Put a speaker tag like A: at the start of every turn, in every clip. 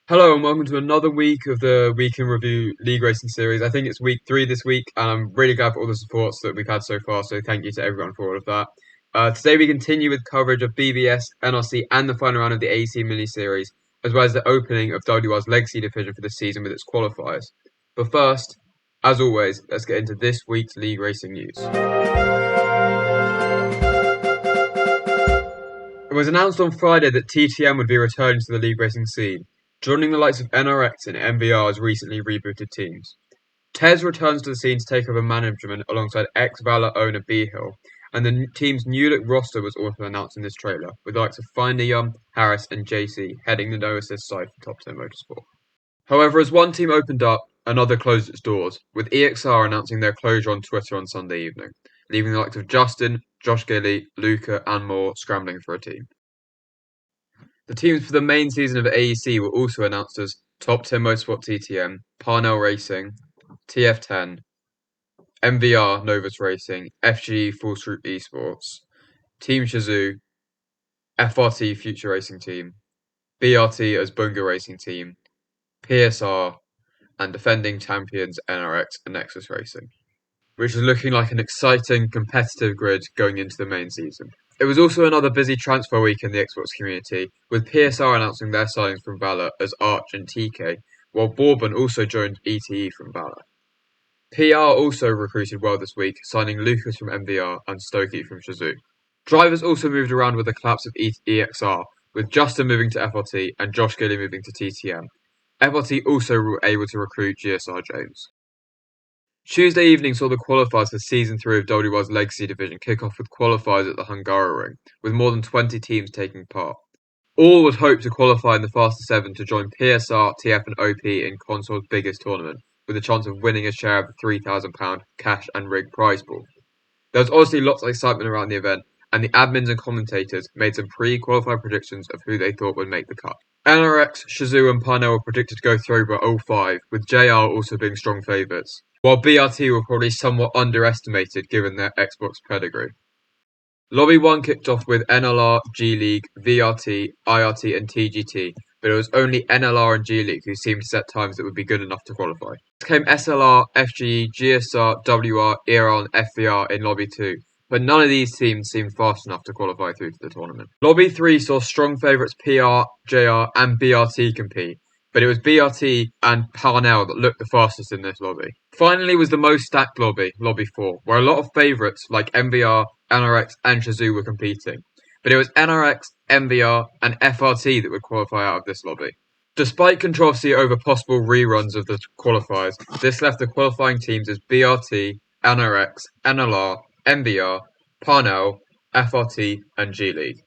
A: Hello and welcome to another week of the Week in Review League Racing Series. I think it's week 3 this week, and I'm really glad for all the supports that we've had so far, so thank you to everyone for all of that. Today we continue with coverage of BBS, NRC, and the final round of the AEC mini-series, as well as the opening of WOR's Legacy Division for the season with its qualifiers. But first, as always, let's get into this week's League Racing news. It was announced on Friday that TTM would be returning to the league racing scene, joining the likes of NRX and MVR's recently rebooted teams. Tez returns to the scene to take over management alongside ex-Valor owner B-Hill, and the team's new-look roster was also announced in this trailer, with the likes of Finder Young, Harris and JC heading the no-assist side for Top 10 Motorsport. However, as one team opened up, another closed its doors, with EXR announcing their closure on Twitter on Sunday evening, leaving the likes of Justin, Josh Gilly, Luca and more scrambling for a team. The teams for the main season of AEC were also announced as Top 10 Motorsport TTM, Parnell Racing, TF10, MVR Novus Racing, FG Full Swoop Esports, Team Shazoo, FRT Future Racing Team, BRT as Bunga Racing Team, PSR, and defending champions NRX and Nexus Racing, which is looking like an exciting competitive grid going into the main season. It was also another busy transfer week in the Xbox community, with PSR announcing their signings from Valor as Arch and TK, while Bourbon also joined ETE from Valor. PR also recruited well this week, signing Lucas from MVR and Stokey from Shazoo. Drivers also moved around with the collapse of EXR, with Justin moving to FRT and Josh Gilly moving to TTM. FRT also were able to recruit GSR James. Tuesday evening saw the qualifiers for Season 3 of WOR's Legacy Division kick off with qualifiers at the Hungaroring, with more than 20 teams taking part. All would hope to qualify in the fastest 7 to join PSR, TF and OP in Console's biggest tournament, with a chance of winning a share of the £3,000 cash and rig prize pool. There was obviously lots of excitement around the event, and the admins and commentators made some pre-qualified predictions of who they thought would make the cut. NRX, Shazoo and Parnell were predicted to go through by 05, with JR also being strong favourites, while BRT were probably somewhat underestimated given their Xbox pedigree. Lobby 1 kicked off with NLR, G-League, VRT, IRT and TGT, but it was only NLR and G-League who seemed to set times that would be good enough to qualify. Next came SLR, FG, GSR, WR, ERL and FVR in Lobby 2, but none of these teams seemed fast enough to qualify through to the tournament. Lobby 3 saw strong favourites PR, JR and BRT compete, but it was BRT and Parnell that looked the fastest in this lobby. Finally was the most stacked lobby, Lobby 4, where a lot of favourites like MVR, NRX and Shazoo were competing, but it was NRX, MVR and FRT that would qualify out of this lobby. Despite controversy over possible reruns of the qualifiers, this left the qualifying teams as BRT, NRX, NLR, MVR, Parnell, FRT and G-League.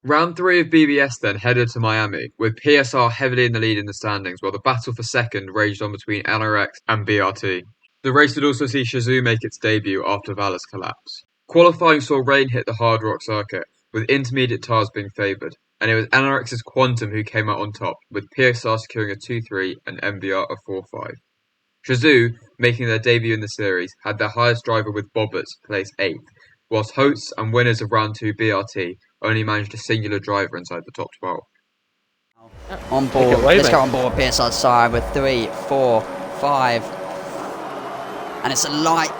A: Round 3 of BBS then headed to Miami, with PSR heavily in the lead in the standings, while the battle for second raged on between NRX and BRT. The race would also see Shazoo make its debut after Valor's collapse. Qualifying saw rain hit the Hard Rock circuit, with intermediate tyres being favoured, and it was NRX's Quantum who came out on top, with PSR securing a 2-3 and MVR a 4-5. Shazoo, making their debut in the series, had their highest driver with Bobberts place 8th, whilst hosts and winners of round 2 BRT only managed a singular driver inside the top 12.
B: On board, let's go on board PSR's side with 3, 4, 5, and it's a light,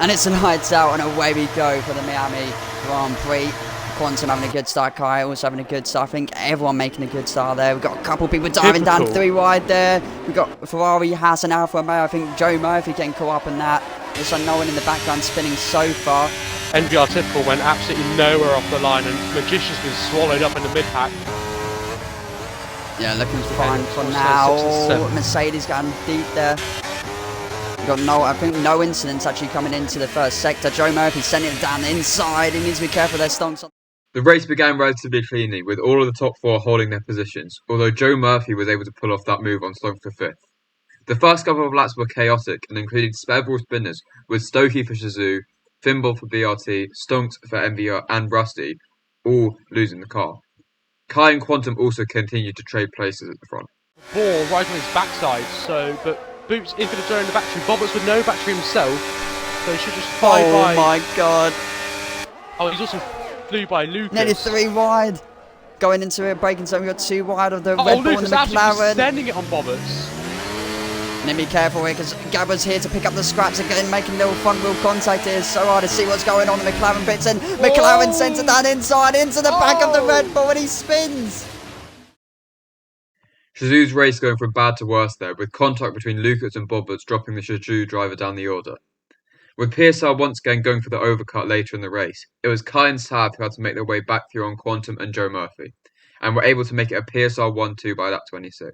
B: and it's a lights out, and away we go for the Miami Grand Prix. Quantum having a good start, Kai also having a good start. I think everyone making a good start there. We've got a couple people diving down 3 wide there. We've got Ferrari, Haas and Alfa Romeo. I think Joe Murphy getting caught up in that. There's no one in the background spinning so far.
C: NVR Typical went absolutely nowhere off the line, and Magician's been swallowed up in the mid-pack.
B: Yeah, looking fine for now. Mercedes getting deep there. Got I think no incidents actually coming into the first sector. Joe Murphy sending it down the inside. He needs to be careful their stonks.
A: The race began relatively cleanly, with all of the top 4 holding their positions, although Joe Murphy was able to pull off that move on Stonks for 5th. The first couple of laps were chaotic and included several spinners, with Stokey for Shazoo, Fimble for BRT, Stonks for MVR and Rusty, all losing the car. Kai and Quantum also continued to trade places at the front.
C: Ball right on his backside, but Boots is going to turn the battery. Bobberts with no battery himself, so he should just fly by.
B: Oh my god.
C: Oh, he's also flew by Lucas.
B: Nearly 3 wide. going into it, breaking zone. We've got 2 wide of the Red Bull and the McLaren.
C: Sending it on Bobberts.
B: And then be careful here because Gabba's here to pick up the scraps again, making little front wheel contact here. So hard to see what's going on. The McLaren bits in. McLaren sends it down inside into the back of the Red Bull and he spins.
A: Shazoo's race going from bad to worse there, with contact between Lucas and Bobberts dropping the Shazoo driver down the order. With PSR once again going for the overcut later in the race, it was Kai and Sav who had to make their way back through on Quantum and Joe Murphy, and were able to make it a PSR 1-2 by lap 26.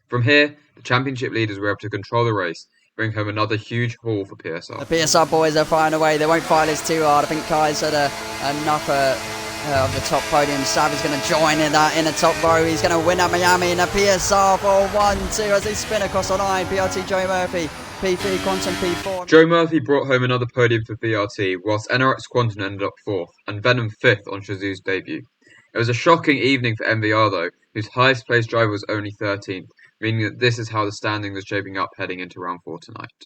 A: From here, the championship leaders were able to control the race, bring home another huge haul for PSR.
B: The PSR boys are firing away. They won't fight this too hard. I think Kai's had enough of the top podium. Sav is going to join in that in the top row. He's going to win at Miami in a PSR for 1-2 as they spin across the line. BRT Joe Murphy, P3 Quantum P4.
A: Joe Murphy brought home another podium for BRT, whilst NRX Quantum ended up 4th, and Venom 5th on Shazoo's debut. It was a shocking evening for MVR though, whose highest placed driver was only 13th, meaning that this is how the standings are shaping up heading into round 4 tonight.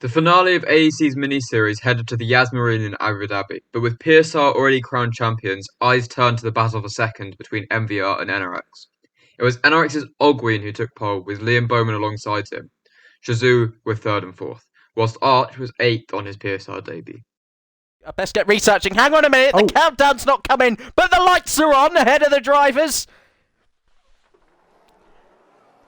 A: The finale of AEC's mini-series headed to the Yas Marina in Abu Dhabi, but with PSR already crowned champions, eyes turned to the battle for second between MVR and NRX. It was NRX's Ogween who took pole, with Liam Bowman alongside him. Shazoo were 3rd and 4th, whilst Arch was 8th on his PSR debut.
D: I best get researching. Hang on a minute, the countdown's not coming, but the lights are on ahead of the drivers.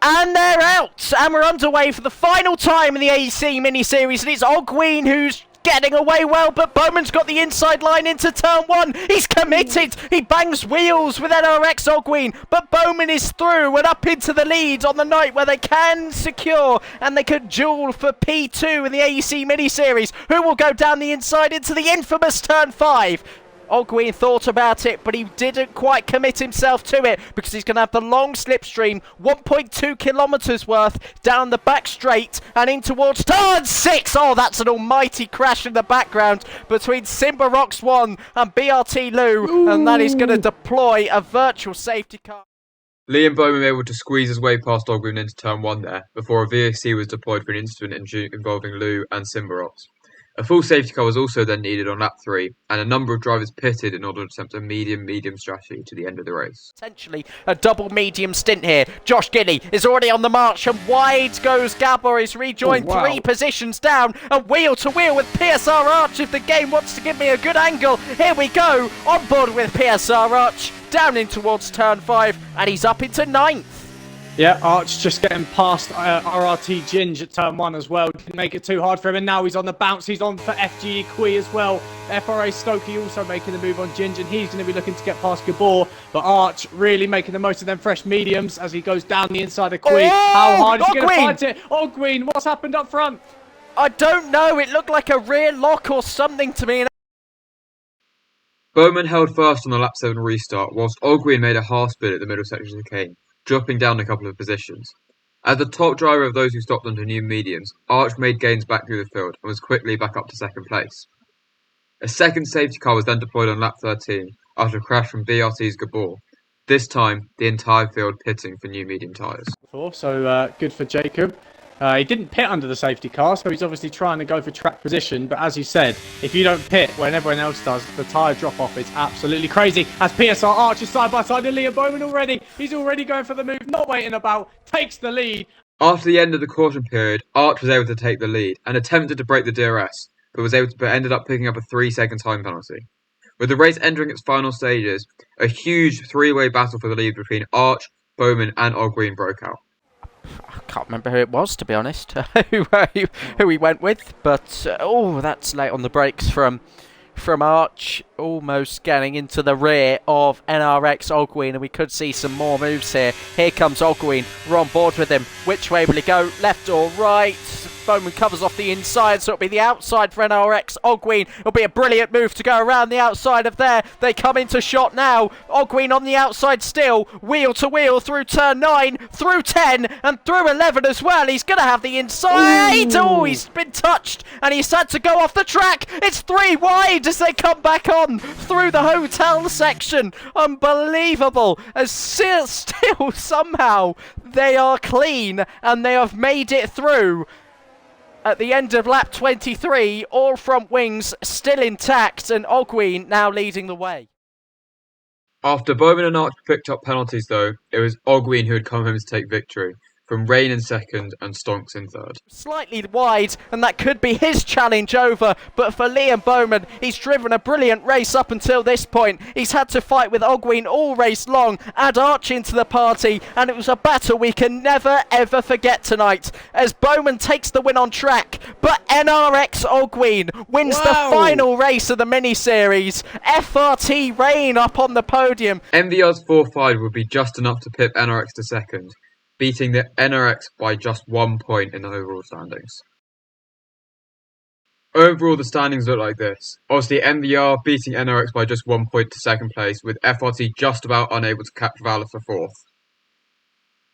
D: And they're out, and we're underway for the final time in the AEC mini-series, and it's Ogween who's getting away well, but Bowman's got the inside line into turn 1. He's committed. He bangs wheels with NRX Ogween, but Bowman is through and up into the lead on the night where they can secure and they could duel for P2 in the AEC mini-series. Who will go down the inside into the infamous turn 5? Ogween thought about it, but he didn't quite commit himself to it because he's going to have the long slipstream, 1.2 kilometres worth, down the back straight and in towards turn 6. Oh, that's an almighty crash in the background between Simba Rocks 1 and BRT Lou, and that is going to deploy a virtual safety car.
A: Liam Bowman able to squeeze his way past Ogween into turn 1 there, before a VAC was deployed for an incident involving Lou and Simba Rocks. A full safety car was also then needed on lap 3, and a number of drivers pitted in order to attempt a medium-medium strategy to the end of the race.
D: Potentially a double medium stint here. Josh Giddy is already on the march, and wide goes Gabor. He's rejoined 3 positions down, and wheel to wheel with PSR Arch. If the game wants to give me a good angle, here we go, on board with PSR Arch, down in towards turn 5, and he's up into 9th.
E: Yeah, Arch just getting past RRT Ginge at turn 1 as well. Didn't make it too hard for him, and now he's on the bounce. He's on for FGE Kui as well. FRA Stokey also making the move on Ginge, and he's going to be looking to get past Gabor. But Arch really making the most of them fresh mediums as he goes down the inside of Kui. How hard is he going to fight it? Ogween, what's happened up front?
D: I don't know. It looked like a rear lock or something to me.
A: Bowman held first on the lap 7 restart, whilst Ogween made a half spin at the middle section of the chicane, dropping down a couple of positions. As the top driver of those who stopped onto new mediums, Arch made gains back through the field and was quickly back up to second place. A second safety car was then deployed on lap 13 after a crash from BRT's Gabor. This time, the entire field pitting for new medium tyres.
E: So good for Jacob. He didn't pit under the safety car, so he's obviously trying to go for track position. But as you said, if you don't pit when everyone else does, the tyre drop-off is absolutely crazy. As PSR Arch is side by side with Liam Bowman already. He's already going for the move, not waiting about, takes the lead.
A: After the end of the caution period, Arch was able to take the lead and attempted to break the DRS, but ended up picking up a 3-second time penalty. With the race entering its final stages, a huge 3-way battle for the lead between Arch, Bowman and Ogween broke out.
D: I can't remember who it was, to be honest, who he went with, but that's late on the brakes from Arch, almost getting into the rear of NRX Ogween, and we could see some more moves here. Here comes Ogween, we're on board with him. Which way will he go, left or right? Bowman covers off the inside, so it'll be the outside for NRX Ogween. It'll be a brilliant move to go around the outside of there. They come into shot now. Ogween on the outside still, wheel to wheel through turn 9, through 10, and through 11 as well. He's going to have the inside. Oh, he's been touched, and he's had to go off the track. It's 3 wide as they come back on through the hotel section. Unbelievable. As still somehow they are clean, and they have made it through. At the end of lap 23, all front wings still intact, and Ogween now leading the way.
A: After Bowman and Arch picked up penalties though, it was Ogween who had come home to take victory, from Rain in second and Stonks in third.
D: Slightly wide, and that could be his challenge over, but for Liam Bowman, he's driven a brilliant race up until this point. He's had to fight with Ogween all race long, add Arch into the party, and it was a battle we can never ever forget tonight, as Bowman takes the win on track, but NRX Ogween wins the final race of the mini-series. FRT Rain up on the podium.
A: MVR's 4-5 would be just enough to pip NRX to second, beating the NRX by just 1 point in the overall standings. Overall, the standings look like this. Obviously, MVR beating NRX by just 1 point to second place, with FRT just about unable to catch Valor for fourth.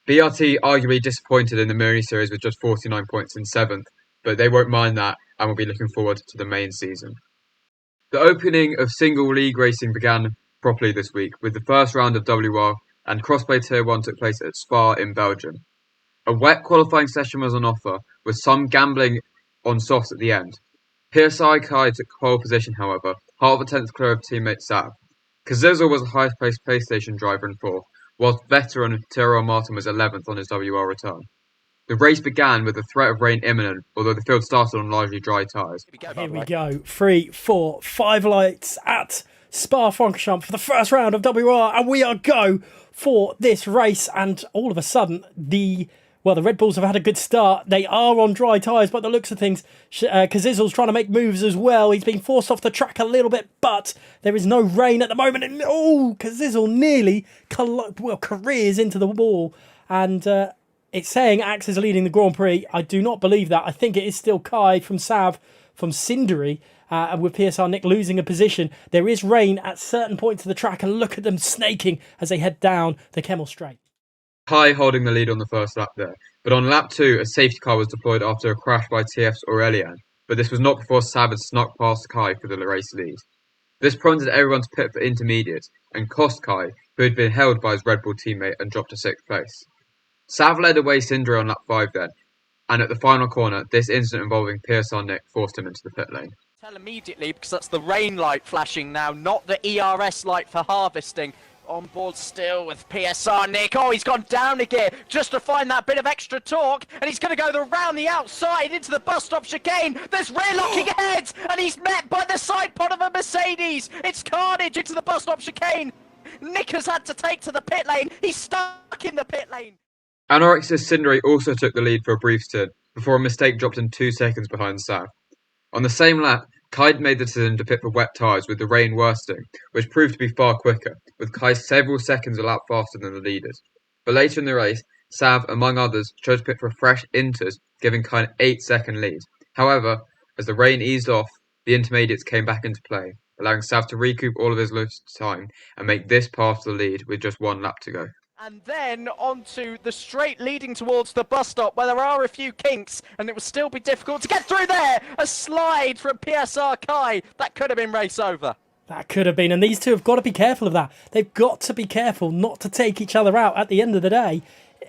A: BRT arguably disappointed in the mini-series with just 49 points in seventh, but they won't mind that and will be looking forward to the main season. The opening of single league racing began properly this week, with the first round of WOR and Crossplay Tier 1 took place at Spa in Belgium. A wet qualifying session was on offer, with some gambling on softs at the end. PSI Kai took pole position, however, half a tenth clear of teammate Sav. Kazizel was the highest placed PlayStation driver in fourth, whilst veteran Tyrrell Martin was 11th on his WR return. The race began with the threat of rain imminent, although the field started on largely dry tyres.
F: Here we go. 3, 4, 5 lights at Spa-Francorchamps for the first round of WR, and we are go for this race. And all of a sudden, the Red Bulls have had a good start. They are on dry tyres by the looks of things. Kazizel's trying to make moves as well. He's been forced off the track a little bit, but there is no rain at the moment. And Kazizel nearly careers into the wall. And it's saying Axe is leading the Grand Prix. I do not believe that. I think it is still Kai from Sav, from Cindery, and with PSR Nick losing a position. There is rain at certain points of the track, and look at them snaking as they head down the Kemmel Straight.
A: Kai holding the lead on the first lap there, but on lap 2 a safety car was deployed after a crash by TF's Aurelian, but this was not before Sav had snuck past Kai for the race lead. This prompted everyone to pit for intermediate, and cost Kai, who had been held by his Red Bull teammate and dropped to 6th place. Sav led away Cindery on lap 5 then, and at the final corner, this incident involving PSR Nick forced him into the pit lane.
D: Tell immediately, because that's the rain light flashing now, not the ERS light for harvesting. On board still with PSR Nick. Oh, he's gone down a gear just to find that bit of extra torque, and he's going to go around the outside into the bus stop chicane. There's rear locking ahead, and he's met by the side pod of a Mercedes. It's carnage into the bus stop chicane. Nick has had to take to the pit lane. He's stuck in the pit lane.
A: NRX's Cindery also took the lead for a brief stint, before a mistake dropped him 2 seconds behind Sav. On the same lap, Kai made the decision to pit for wet tyres with the rain worsting, which proved to be far quicker, with Kai several seconds a lap faster than the leaders. But later in the race, Sav, among others, chose to pit for fresh inters, giving Kai an 8-second lead. However, as the rain eased off, the intermediates came back into play, allowing Sav to recoup all of his lost time and make this path to the lead with just 1 lap to go.
D: And then onto the straight leading towards the bus stop, where there are a few kinks, and it will still be difficult to get through there. A slide from PSR Kai. That could have been race over.
F: That could have been, and these two have got to be careful of that. They've got to be careful not to take each other out at the end of the day.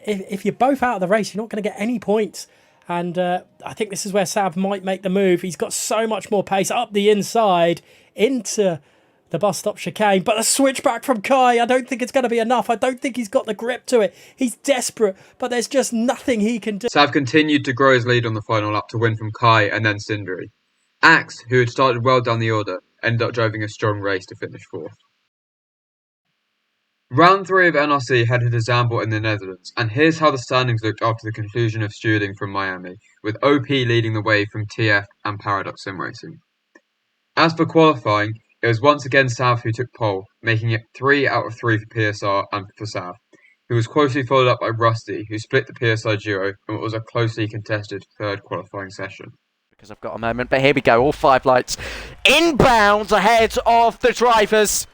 F: If you're both out of the race, you're not going to get any points. And I think this is where Sav might make the move. He's got so much more pace up the inside into the bus stop chicane, but a switchback from Kai, I don't think it's going to be enough. I don't think he's got the grip to it. He's desperate, but there's just nothing he can do.
A: Sav continued to grow his lead on the final lap to win from Kai and then Cindery. Axe, who had started well down the order, ended up driving a strong race to finish 4th. Round 3 of NRC headed to Zandvoort in the Netherlands, and here's how the standings looked after the conclusion of stewarding from Miami, with OP leading the way from TF and Paradox Sim Racing. As for qualifying, it was once again Sav who took pole, making it 3 out of 3 for PSR and for Sav, who was closely followed up by Rusty, who split the PSR duo in what was a closely contested 3rd qualifying session.
D: Because I've got a moment, but here we go, all 5 lights inbound ahead of the drivers.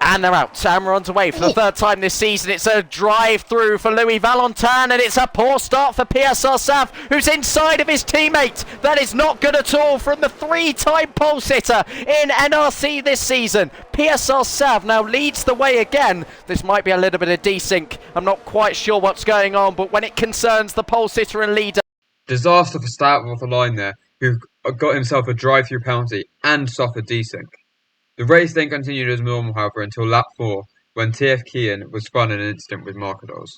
D: And they're out. And we're on to way for the 3rd time this season. It's a drive through for Louis Valentin, and it's a poor start for PSR Sav, who's inside of his teammate. That is not good at all from the 3-time pole sitter in NRC this season. PSR Sav now leads the way again. This might be a little bit of desync. I'm not quite sure what's going on, but when it concerns the pole sitter and leader.
A: Disaster for Stout off the line there, who got himself a drive-through penalty and suffered desync. The race then continued as normal, however, until lap 4, when TF Kian was spun in an incident with Markados.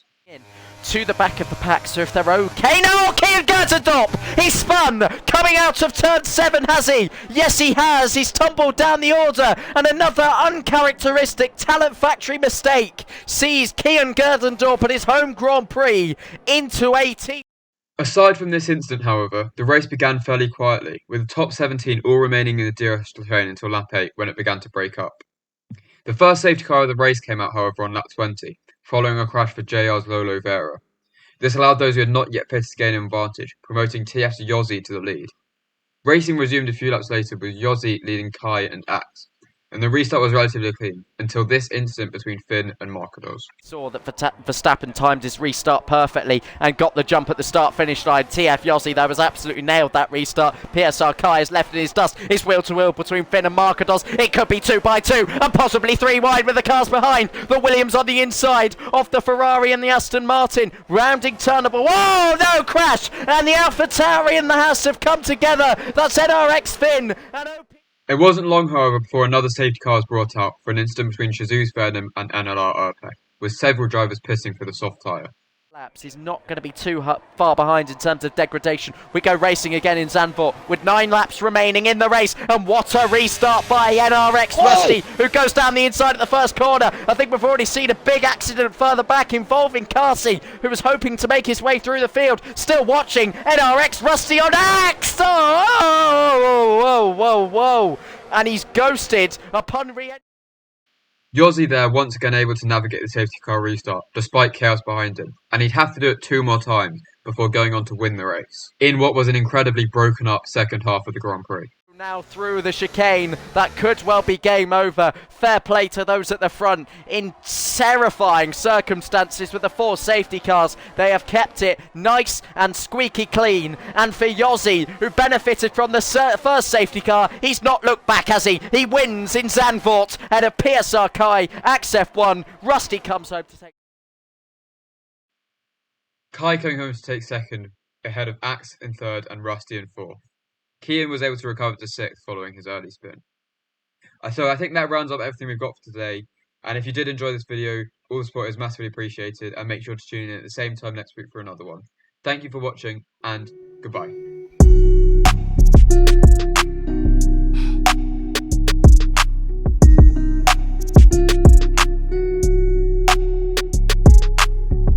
D: To the back of the pack, so if they're okay. No, Kian Gertendorp! He's spun! Coming out of turn 7, has he? Yes, he has. He's tumbled down the order, and another uncharacteristic Talent Factory mistake sees Kian Gertendorp at his home Grand Prix into 18th.
A: Aside from this incident, however, the race began fairly quietly, with the top 17 all remaining in the DRS train until lap 8, when it began to break up. The first safety car of the race came out, however, on lap 20, following a crash for JR's Lolo Vera. This allowed those who had not yet pitted to gain an advantage, promoting TF's Yossi to the lead. Racing resumed a few laps later, with Yossi leading Kai and Axe, and the restart was relatively clean, until this incident between Finn and Markados.
D: Saw that Verstappen timed his restart perfectly and got the jump at the start-finish line. TF Yossi, though, has absolutely nailed that restart. PSR Kai is left in his dust. It's wheel-to-wheel between Finn and Markados. It could be 2 by 2 and possibly 3 wide with the cars behind. The Williams on the inside of the Ferrari and the Aston Martin. Rounding turnable. Whoa, no crash! And the AlphaTauri and the Haas have come together. That's NRX Finn and OP.
A: It wasn't long, however, before another safety car was brought out for an incident between Shazoo's Venom and NLR Erpe, with several drivers pissing for the soft tyre.
D: Laps. He's not going to be too far behind in terms of degradation. We go racing again in Zandvoort with 9 laps remaining in the race, and what a restart by NRX Rusty, who goes down the inside of the first corner. I think we've already seen a big accident further back involving Carsey, who was hoping to make his way through the field. Still watching NRX Rusty on Axe. Oh, whoa. And he's ghosted upon re-entry.
A: Yossi there once again able to navigate the safety car restart, despite chaos behind him, and he'd have to do it 2 more times before going on to win the race, in what was an incredibly broken up second half of the Grand Prix.
D: Now through the chicane, that could well be game over. Fair play to those at the front. In terrifying circumstances with the 4 safety cars, they have kept it nice and squeaky clean. And for Yossi, who benefited from the first safety car, he's not looked back, has he? He wins in Zandvoort at a PSR Kai, Axe F1. Rusty comes home to take...
A: Kai coming home to take second, ahead of Axe in third and Rusty in fourth. Kian was able to recover to 6th following his early spin. So I think that rounds up everything we've got for today. And if you did enjoy this video, all the support is massively appreciated, and make sure to tune in at the same time next week for another one. Thank you for watching, and goodbye.